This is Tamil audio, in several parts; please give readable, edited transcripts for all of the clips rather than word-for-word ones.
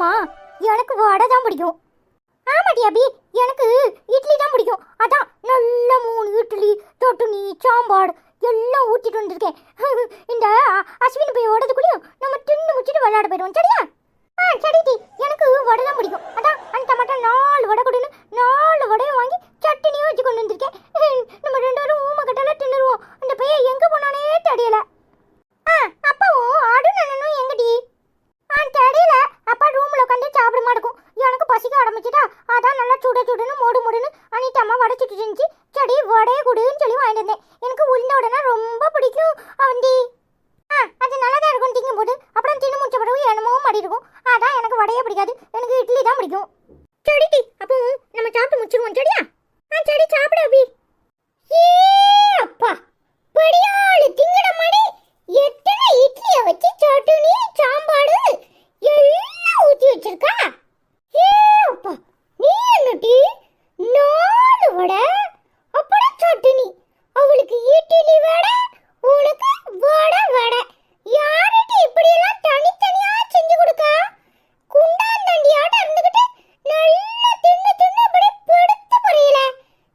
தெரியுமா? எனக்கு வடை தான் பிடிக்கும். ஆமாட்டி அபி, எனக்கு இட்லி தான் பிடிக்கும். அதான் நல்ல 3 இட்லி சட்னி சாம்பார் எல்லாம் ஊற்றிட்டு வந்திருக்கேன். இந்த அஸ்வின் போய் ஓடதுக்குள்ளேயும் நம்ம தின்னு முடிச்சுட்டு விளையாட போயிடுவோம். சரியா? சரிட்டி, எனக்கு வடை தான் பிடிக்கும். அதான் அந்த மட்டும் 4 வடை கொடுன்னு 4 வடையும் வாங்கி சட்னியும் வச்சு கொண்டு வந்திருக்கேன். நம்ம 2 பேரும் ஊமை கட்டெல்லாம் தின்னுருவோம். அந்த பையன் எங்கே போனானே தெரியல. அப்பாவும் அருணனும் எங்கடி? தெரியல. அப்பா ரூம்ல உட்காந்து சாப்பிட இருக்கும். எனக்கு பசிக்க ஆரம்பிச்சுட்டா, அதான் நல்லா சுட சுடுன்னு மோடு மோடுன்னு அனிதம்மா வடை சுட்டு செஞ்சு செடி வடையை கொடுன்னு சொல்லி வாங்கிட்டு வந்தேன். எனக்கு உளுந்த வடைனா ரொம்ப பிடிக்கும் அவண்டி. அது நல்லா தான் இருக்கும் திங்கும் போது. அப்புறம் தின்னு முடிச்ச பிறகு என்னமோ மாடி இருக்கும். அதான் எனக்கு வடையே பிடிக்காது. எனக்கு இட்லி தான் பிடிக்கும். சரிடி, அப்போ நம்ம சாப்பிட்டு முடிச்சிருவோம். சரியா? சரி, சாப்பிடு அபி. ஏ அப்பா, பெரியாளு திங்கட மாடி எத்தனை இட்லியை வச்சு சட்னி சாம்பாடு எல்லாம் ஊற்றி வச்சிருக்கா. ஏ அப்பா, நீ என்னடி 4 வடை அப்புறம் சட்னி. அவளுக்கு இட்லி வடை, உனக்கு வடை வடை. யார்கிட்ட இப்படி எல்லாம் தனித்தனியா செஞ்சு கொடுக்கா? குண்டாந்தண்டியாட்ட இருந்துகிட்டு நல்லா தின்னு தின்னு இப்படி படுத்து புரியல.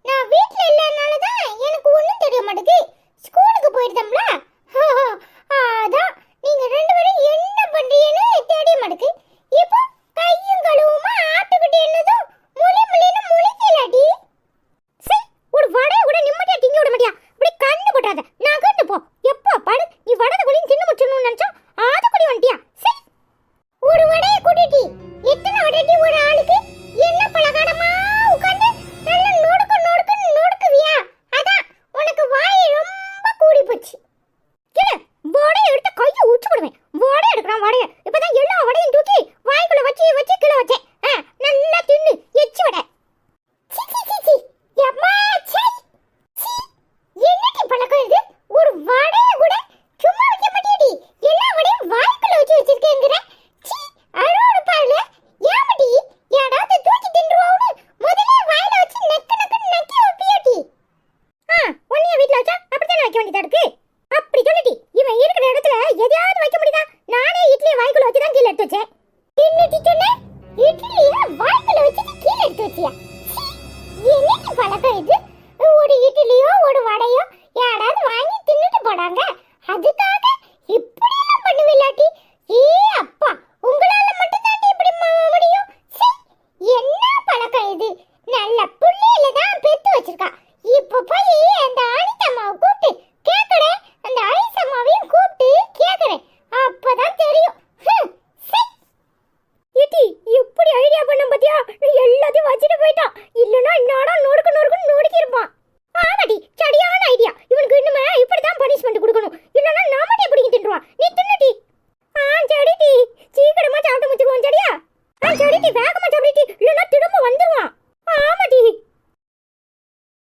நான் வீட்டுல இல்லனாலதான் எனக்கு ஒண்ணும் தெரிய மாட்டேங்குது. ஸ்கூலுக்கு போயிருந்தோம்ல, அதான் நீங்க 2 பேரும் என்ன பண்றீங்கன்னு தெரிய மாட்டேங்குது. இப்போ கையும் கழுவுமா ஆட்டுக்கிட்டு என்னதும் முளி முளின்னு முளிக்கலாடி. சரி, ஒரு வடையை கூட நிம்மதியா திங்க விட மாட்டியா? இப்படி கண்ணு போட்டாத. நான் கண்டு போ. எப்போ பாடு நீ வடை கூடயும் தின்னு முடிச்சணும்னு நினைச்சா ஆத கூடி வந்துட்டியா? சரி, ஒரு வடையை கூட்டிட்டி எத்தனை வடைட்டி ஒரு ஆளுக்கு? என்ன பலகாரமா உட்காந்து நல்லா நோடுக்கு நோடுக்கு நோடுக்குவியா? அதான் உனக்கு வாய் ரொம்ப கூடி போச்சு. வடையை எடுத்து கையை உச்சு போடுவேன். வடை எடுக்கிறான் வடைய. இப்பதான் எல்லா வடையும் தூக்கி வாய்க்குள்ள வச்சு வச்சு கீழே வச்சேன். நல்லா தின்னு எச்சு வடை. என்னடி பழக்கம் இது? ஒரு வடையை கூட சும்மா வைக்க மாட்டேடி. எல்லா வடையும் வாய்க்குள்ள வச்சு வச்சிருக்கேங்கிற. அழுவடு பாருல. ஏமாட்டி யாராவது தூக்கி தின்றுவான்னு முதல்ல வாயில வச்சு நக்கு நக்கு நக்கி வைப்பியாட்டி. ஒன்னிய வீட்டுல வச்சா அப்படித்தானே வைக்க வேண்டியதா இருக்கு. அப்படி சொல்லிட்டி இவன் இருக்கிற இடத்துல எதையாவது வைக்க முடியுதா? நானே இட்லியை வாய்க்குள்ள வச்சு தான் கீழே எடுத்து வச்சேன். தின்னுட்டி சொன்ன இட்லியை வாய்க்குள்ள வச்சுட்டு கீழே எடுத்து வச்சியா? என்னடி பழக்கம் இது? ஒரு இட்லியோ ஒரு வடையோ யாராவது வாங்கி தின்னுட்டு போடாங்க. அதுக்காக இப்படி எல்லாம் பண்ணுவீலாட்டி? ஏ அப்பா, உங்களால மட்டும் தான் இப்படி முடியும். என்ன பழக்கம் இது? நல்ல புள்ளையில தான் பெத்து வச்சிருக்கா. இப்ப போய் அந்த அனிதம்மாவை கூப்பிட்டு கேக்குறேன். அந்த ஐசம்மாவையும் கூப்பிட்டு கேக்குறேன். அப்பதான் தெரியும். இட்டி எப்படி ஐடியா பண்ண பாத்தியா? எல்லாத்தையும் வச்சுட்டு போயிட்டான். இல்லனா என்னடா நோடுக்கு நோடுக்கு நோடிக்கி இருப்பான். ஆமாடி, சரியான ஐடியா. இவனுக்கு இன்னுமே இப்படிதான் பனிஷ்மெண்ட் கொடுக்கணும். இல்லனா நாமட்டே பிடிங்கி தின்றுவான். நீ தின்னுடி. சரிடி, சீக்கிரமா சாப்பிட்டு முடிச்சிருவோம். சரியா? சரிடி, வேகமா